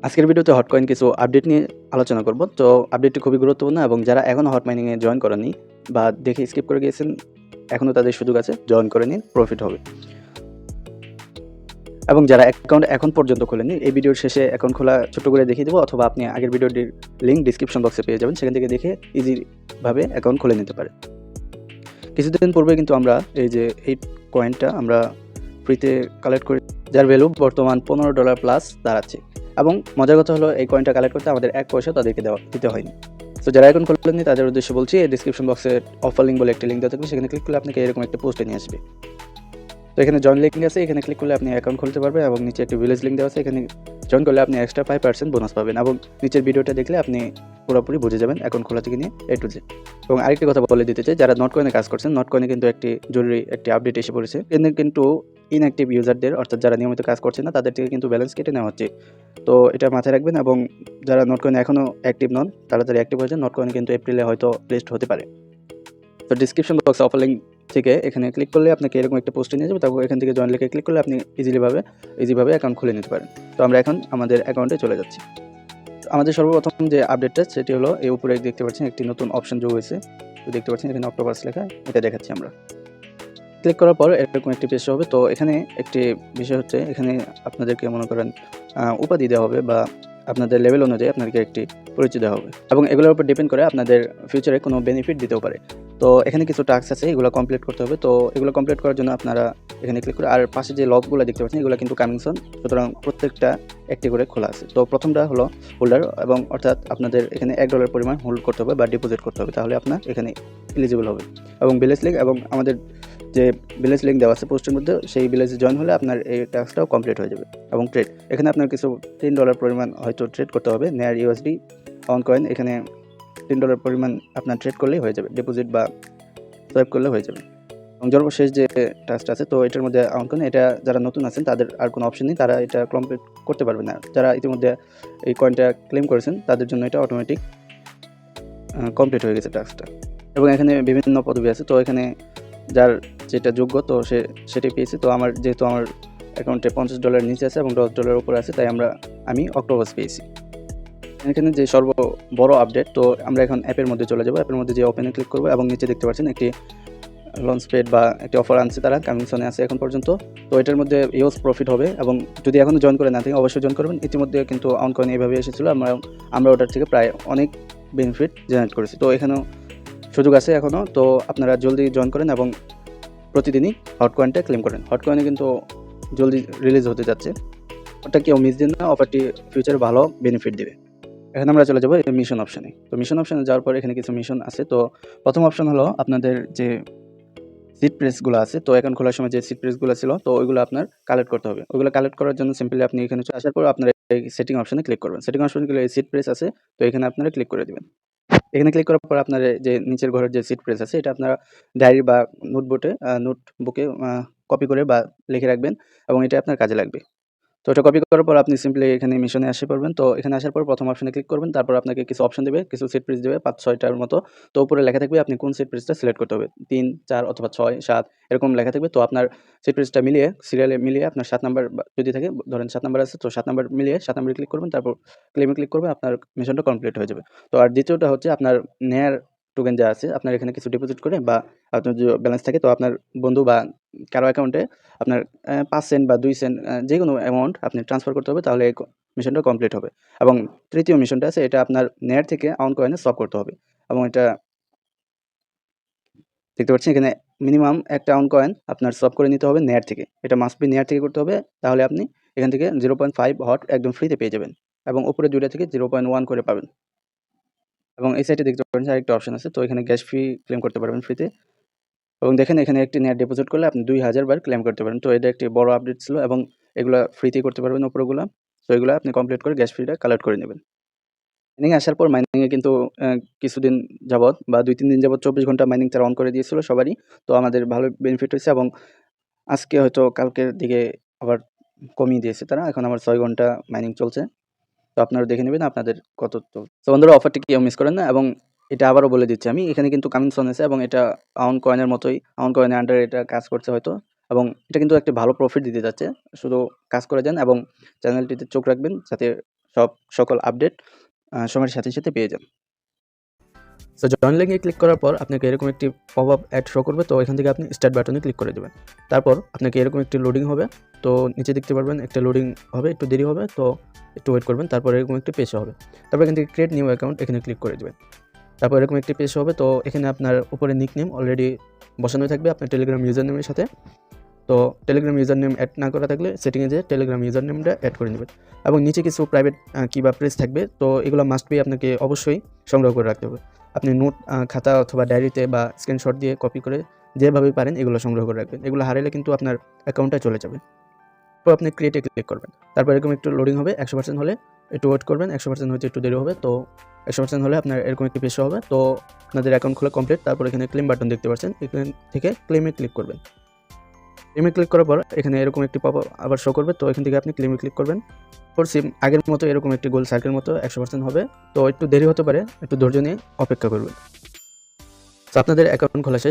আজকের ভিডিওতে হটকয়েন কিছু আপডেট নিয়ে আলোচনা করব। তো আপডেটটি খুবই গুরুত্বপূর্ণ এবং যারা এখনও হট মাইনিংয়ে জয়েন করেননি বা দেখে স্কিপ করে গিয়েছেন, এখনও তাদের সুযোগ আছে, জয়েন করে নিন, প্রফিট হবে। এবং যারা অ্যাকাউন্ট এখন পর্যন্ত খোলেননি, এই ভিডিওর শেষে অ্যাকাউন্ট খোলা ছোট্ট করে দেখিয়ে দেবো, অথবা আপনি আগের ভিডিওটির লিঙ্ক ডিসক্রিপশন বক্সে পেয়ে যাবেন, সেখান থেকে দেখে ইজিভাবে অ্যাকাউন্ট খুলে নিতে পারে। কিছুদিন পূর্বে কিন্তু আমরা এই যে এই কয়েনটা আমরা ফ্রিতে কালেক্ট করি, যার ভ্যালু বর্তমান $15 প্লাস দাঁড়াচ্ছে। এবং মজার কথা হলো, এই কয়েনটা কালেক্ট করতে আমাদের 1 পয়সা তাদেরকে দিতে হয়নি। তো যারা এখন খোলেননি তাদের উদ্দেশ্যে বলছি, এই ডিসক্রিপশন বক্সে অফার লিঙ্ক বলে একটা লিঙ্ক দেওয়া থাকবে, সেখানে ক্লিক করলে আপনাকে এরকম একটা পোস্টে নিয়ে আসবে। তো এখানে জয়েন লিঙ্ক আছে, এখানে ক্লিক করলে আপনি অ্যাকাউন্ট খুলতে পারবেন এবং নিচে একটি ভিলেজ লিঙ্ক দেওয়া আছে, এখানে জয়েন করলে আপনি এক্সট্রা 5% বোনাস পাবেন। এবং নিচের ভিডিওটা দেখলে আপনি পুরোপুরি বুঝে যাবেন অ্যাকাউন্ট খোলা থেকে নিয়ে A to Z। এবং আরেকটি কথা বলে দিতে চাই, যারা নটকয়েনে কাজ করছেন, নটকয়েনে কিন্তু একটি জরুরি একটি আপডেট এসে পড়েছে। কিন্তু ইনঅ্যাক্টিভ ইউজারদের, অর্থাৎ যারা নিয়মিত কাজ করছে না, তাদের থেকে কিন্তু ব্যালেন্স কেটে নেওয়া হচ্ছে। তো এটা মাথায় রাখবেন। এবং যারা নটকয়েনে এখনও অ্যাক্টিভ নন, তাড়াতাড়ি অ্যাক্টিভ হয়ে যান। নটকয়েনে কিন্তু এপ্রিলে হয়তো লিস্ট হতে পারে। তো ডিসক্রিপশন বক্সে অফার লিঙ্ক থেকে এখানে ক্লিক করলে আপনাকে এরকম একটা পোস্টে নিয়ে যাবে। তারপর এখান থেকে জয়েন লিখে ক্লিক করলে আপনি ইজিভাবে অ্যাকাউন্ট খুলে নিতে পারেন। তো আমরা এখন আমাদের অ্যাকাউন্টে চলে যাচ্ছি। আমাদের সর্বপ্রথম যে আপডেটটা সেটি হলো, এই উপরে দেখতে পাচ্ছেন একটি নতুন অপশন যোগ হয়েছে। তো দেখতে পাচ্ছেন এখানে অক্টোপাস লেখা, এটা দেখাচ্ছি আমরা। ক্লিক করার পর এরকম একটি পেজ হবে। তো এখানে একটি বিষয় হচ্ছে, এখানে আপনাদেরকে মনে করেন উপাধি দেওয়া হবে বা আপনাদের লেভেল অনুযায়ী আপনাদেরকে একটি পরিচয় দেওয়া হবে, এবং এগুলোর উপর ডিপেন্ড করে আপনাদের ফিউচারে কোনো বেনিফিট দিতেও পারে। তো এখানে কিছু টাস্ক আছে, এগুলো কমপ্লিট করতে হবে। তো এগুলো কমপ্লিট করার জন্য আপনারা এখানে ক্লিক করে, আর পাশে যে লকগুলো দেখতে পাচ্ছেন এগুলো কিন্তু কামিং সুন, সুতরাং প্রত্যেকটা একটি করে খোলা আছে। তো প্রথমটা হলো হোল্ডার, এবং অর্থাৎ আপনাদের এখানে $1 পরিমাণ হোল্ড করতে হবে বা ডিপোজিট করতে হবে, তাহলে আপনার এখানে এলিজিবল হবে। এবং ভিলেজ লিঙ্ক, এবং আমাদের যে ভিলেজ লিঙ্ক দেওয়া আছে পোস্টের মধ্যে, সেই ভিলেজে জয়েন হলে আপনার এই টাস্কটাও কমপ্লিট হয়ে যাবে। এবং ট্রেড, এখানে আপনার কিছু $3 পরিমাণ হয়তো ট্রেড করতে হবে। নেয়ার USD অন কয়েন, এখানে $3 পরিমাণ আপনার ট্রেড করলেই হয়ে যাবে, ডিপোজিট বা সোয়াইপ করলে হয়ে যাবে। এবং সর্বশেষ যে টাস্কটা আছে, তো এটার মধ্যে অন কয়েন, এটা যারা নতুন আছেন তাদের আর কোনো অপশন নেই, তারা এটা কমপ্লিট করতে পারবে না। যারা ইতিমধ্যে এই কয়েনটা ক্লেম করেছেন তাদের জন্য এটা অটোমেটিক কমপ্লিট হয়ে গেছে টাস্কটা। এবং এখানে বিভিন্ন পদবি আছে, তো এখানে যার যেটা যোগ্য তো সেটাই পেয়েছি। তো যেহেতু আমার অ্যাকাউন্টে $50 নিচে আছে এবং $10 উপরে আছে, তাই আমি অক্টোপাস পেয়েছি। এখানে যে বড় আপডেট, তো আমরা এখন অ্যাপের মধ্যে চলে যাবো। অ্যাপের মধ্যে যে ওপেনে ক্লিক করবো, এবং নিচে দেখতে পাচ্ছেন একটি লঞ্চ পেড বা একটি অফার আনছে, তারা কামিংসনে আছে এখন পর্যন্ত। তো এটার মধ্যে ইউজ প্রফিট হবে, এবং যদি এখনও জয়েন করে না থাকেন অবশ্যই জয়েন করবেন। ইতিমধ্যে কিন্তু অন কয়েন এইভাবে এসেছিলো, আমরা ওটার থেকে প্রায় অনেক বেনিফিট জেনারেট করেছি। তো এখানেও সুযোগ আছে এখনও, তো আপনারা জলদি জয়েন করেন এবং প্রতিদিনই হটকয়েনটা ক্লেম করেন। হটকয়েনে কিন্তু জলদি রিলিজ হতে যাচ্ছে, ওটা কেউ মিস দিন না, অফারটি ফিউচারে ভালো বেনিফিট দেবে। এখানে আমরা চলে যাবো মিশন অপশানে। তো মিশন অপশানে যাওয়ার পর এখানে কিছু মিশন আছে। তো প্রথম অপশন হলো আপনাদের যে সিট প্রেসগুলো আছে, তো অ্যাকাউন্ট খোলার সময় যে সিট প্রেসগুলো ছিল, তো ওইগুলো আপনার কালেক্ট করতে হবে। ওইগুলো কালেক্ট করার জন্য সিম্পলি আপনি এখানে আসার পর আপনার এই সেটিং অপশানে ক্লিক করবেন। সেটিং অপশানে গেলে এই সিট প্রেস আছে, তো এখানে আপনারা ক্লিক করে দেবেন। এখানে ক্লিক করার পর আপনার যে নিচের ঘরের যে সিট প্রেস আছে, এটা আপনারা ডায়েরি বা নোটবুকে কপি করে বা লিখে রাখবেন, এবং এটা আপনার কাজে লাগবে। তো এটা কপি করার পর আপনি সিম্পলি এখানে মিশনে আসতে পারবেন। তো এখানে আসার পর প্রথম অপশনে ক্লিক করবেন, তারপর আপনাকে কিছু অপশন দেবে, কিছু সিট প্রেস দেবে 5-6টার মতো। তো উপরে লেখা থাকবে আপনি কোন সিট প্রেসটা সিলেক্ট করতে হবে, 3, 4 অথবা 6, 7 এরকম লেখা থাকবে। তো আপনার সিট প্রেসটা মিলিয়ে সিরিয়ালে মিলিয়ে আপনার 7 নাম্বার যদি থাকে, ধরেন 7 নাম্বার আছে, তো 7 নাম্বার মিলিয়ে 7 নাম্বারে ক্লিক করবেন, তারপর ক্লেমে ক্লিক করবেন, আপনার মিশনটা কমপ্লিট হয়ে যাবে। তো আর দ্বিতীয়টা হচ্ছে আপনার নেয়ার টোকেন যা আছে, আপনার এখানে কিছু ডিপোজিট করে বা আপনার যদি ব্যালেন্স থাকে, তো আপনার বন্ধু বা কারো অ্যাকাউন্টে আপনার 5 সেন্ট বা 2 সেন্ট যেকোনো অ্যামাউন্ট আপনি ট্রান্সফার করতে হবে, তাহলে এই মিশনটা কমপ্লিট হবে। এবং তৃতীয় মিশনটা আছে, এটা আপনার নেয়ার থেকে অন কয়েনে সোয়াপ করতে হবে, এবং এটা দেখতে পাচ্ছেন এখানে মিনিমাম একটা অন কয়েন আপনার সোয়াপ করে নিতে হবে নেয়ার থেকে। এটা মাস্ট বি নেয়ার থেকে করতে হবে, তাহলে আপনি এখান থেকে 0.5 হট একদম ফ্রিতে পেয়ে যাবেন, এবং উপরে 2টা থেকে 0.1 করে পাবেন। এবং এই সাইডে দেখতে পাচ্ছেন আরেকটা অপশন আছে, তো এখানে গ্যাস ফি ক্লেম করতে পারবেন ফ্রিতে। এবং দেখেন এখানে একটি নেট ডিপোজিট করলে আপনি 2000 বার ক্লেম করতে পারেন। তো এটা একটি বড় আপডেট ছিল, এবং এগুলা ফ্রিতেই করতে পারবেন উপরেগুলা। তো এগুলা আপনি কমপ্লিট করে গ্যাস ফিটা কালেক্ট করে নেবেন। মাইনিং আসার পর মাইনিংয়ে কিন্তু কিছুদিন যাবৎ বা 2-3 দিন যাবৎ 24 ঘন্টা মাইনিং তারা অন করে দিয়েছিল সবারই। তো আমাদের ভালো বেনিফিট হয়েছে, এবং আজকে হয়তো কালকের দিকে আবার কমিয়ে দিয়েছে তারা। এখন আমার 6 ঘন্টা মাইনিং চলছে। তো আপনারা দেখে নেবেন আপনাদের কত চলছে। তো বন্ধুরা, অফারটি কেউ মিস করেন না, এবং এটা আবারও বলে দিচ্ছি আমি, এখানে কিন্তু কামিং সুন আছে, এবং এটা আউন কয়েনের মতোই, আউন কয়েনের আন্ডারে এটা কাজ করছে হয়তো, এবং এটা কিন্তু একটা ভালো প্রফিট দিতে যাচ্ছে। শুধু কাজ করে যান এবং চ্যানেলটিতে চোখ রাখবেন, যাতে সকল আপডেট সময়ের সাথে সাথে পেয়ে যান। সো জয়েন লিঙ্কে ক্লিক করার পর আপনাকে এরকম একটি পপ আপ অ্যাড শো করবে। তো এখান থেকে আপনি স্টার্ট বাটনে ক্লিক করে দেবেন। তারপর আপনাকে এরকম একটি লোডিং হবে। তো নিচে দেখতে পারবেন একটা লোডিং হবে, একটু দেরি হবে, তো একটু ওয়েট করবেন। তারপর এরকম একটি পেজ হবে। তারপর এখান থেকে ক্রিয়েট নিউ অ্যাকাউন্ট এখানে ক্লিক করে দেবেন। তারপর এরকম একটি পেজ হবে। তো এখানে আপনার উপরে নিকনেম অলরেডি বসানো থাকবে আপনার টেলিগ্রাম ইউজার নেমের সাথে। তো টেলিগ্রাম ইউজার নেম অ্যাড না করা থাকলে সেটিংয়ে যেয়ে টেলিগ্রাম ইউজার নেমটা অ্যাড করে নেবেন। এবং নিচে কিছু প্রাইভেট কি বা প্রেস থাকবে। তো এগুলো মাস্ট বি আপনাকে অবশ্যই সংগ্রহ করে রাখতে হবে। আপনি নোট খাতা অথবা ডায়েরিতে বা স্ক্রিনশট দিয়ে কপি করে যেভাবে পারেন এগুলো সংগ্রহ করে রাখবেন। এগুলো হারালে কিন্তু আপনার অ্যাকাউন্টটা চলে যাবে। তো আপনি ক্রিয়েটে ক্লিক করবেন। তারপর এরকম একটু লোডিং হবে। 100% হলে একটু ওয়েট করবেন। 100% হতে একটু দেরি হবে। তো 100% হলে আপনার এরকম একটি পেজ হবে। তো আপনাদের অ্যাকাউন্ট খোলা কমপ্লিট। তারপর এখানে ক্লেম বাটন দেখতে পাচ্ছেন। এখান থেকে ক্লেমে ক্লিক করবেন। ক্লেমে ক্লিক করার পর এখানে এরকম একটি পপ আবার শো করবে। তো এখান থেকে আপনি ক্লেমে ক্লিক করবেন। সেম আগের মতো এরকম একটি গোল সার্কেল মতো 100% হবে। তো একটু দেরি হতে পারে, একটু ধৈর্য নিয়ে অপেক্ষা করবেন। তো আপনাদের অ্যাকাউন্ট খোলা শেষ।